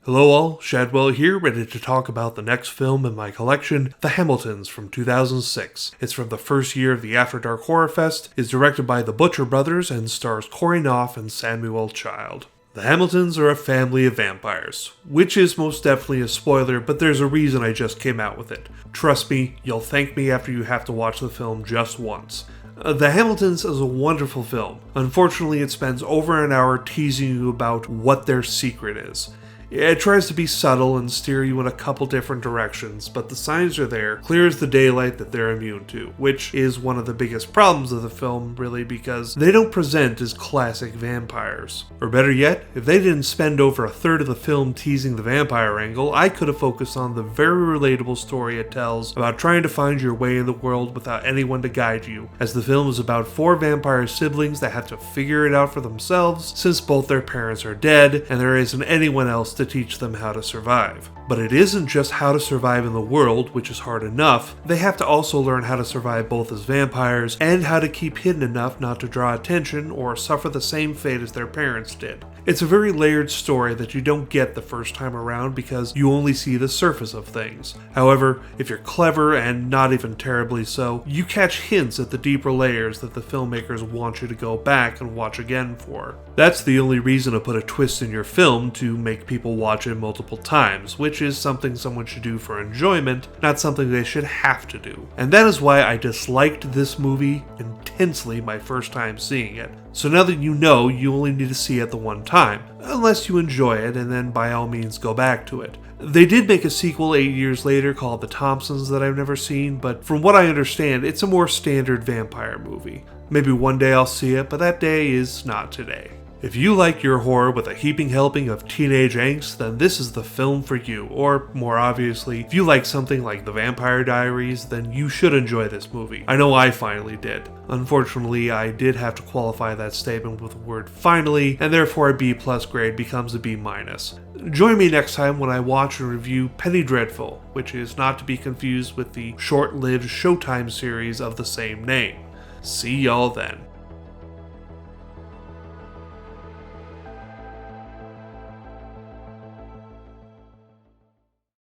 Hello all, Shadwell here, ready to talk about the next film in my collection, The Hamiltons from 2006. It's from the first year of the After Dark Horrorfest, is directed by the Butcher brothers, and stars Corey Knopf and Samuel Child. The Hamiltons are a family of vampires, which is most definitely a spoiler, but there's a reason I just came out with it. Trust me, you'll thank me after you have to watch the film just once. The Hamiltons is a wonderful film. Unfortunately, it spends over an hour teasing you about what their secret is. It tries to be subtle and steer you in a couple different directions, but the signs are there, clear as the daylight, that they're immune to, which is one of the biggest problems of the film, really, because they don't present as classic vampires. Or better yet, if they didn't spend over a third of the film teasing the vampire angle, I could have focused on the very relatable story it tells about trying to find your way in the world without anyone to guide you, as the film is about four vampire siblings that have to figure it out for themselves since both their parents are dead and there isn't anyone else to teach them how to survive. But it isn't just how to survive in the world, which is hard enough, they have to also learn how to survive both as vampires and how to keep hidden enough not to draw attention or suffer the same fate as their parents did. It's a very layered story that you don't get the first time around because you only see the surface of things. However, if you're clever and not even terribly so, you catch hints at the deeper layers that the filmmakers want you to go back and watch again for. That's the only reason to put a twist in your film, to make people watch it multiple times, which is something someone should do for enjoyment, not something they should have to do. And that is why I disliked this movie intensely my first time seeing it. So now that you know, you only need to see it the one time, unless you enjoy it, and then by all means go back to it. They did make a sequel 8 years later called The Thompsons that I've never seen, but from what I understand, it's a more standard vampire movie. Maybe one day I'll see it, but that day is not today. If you like your horror with a heaping helping of teenage angst, then this is the film for you. Or, more obviously, if you like something like The Vampire Diaries, then you should enjoy this movie. I know I finally did. Unfortunately, I did have to qualify that statement with the word finally, and therefore a B+ grade becomes a B-. Join me next time when I watch and review Penny Dreadful, which is not to be confused with the short-lived Showtime series of the same name. See y'all then.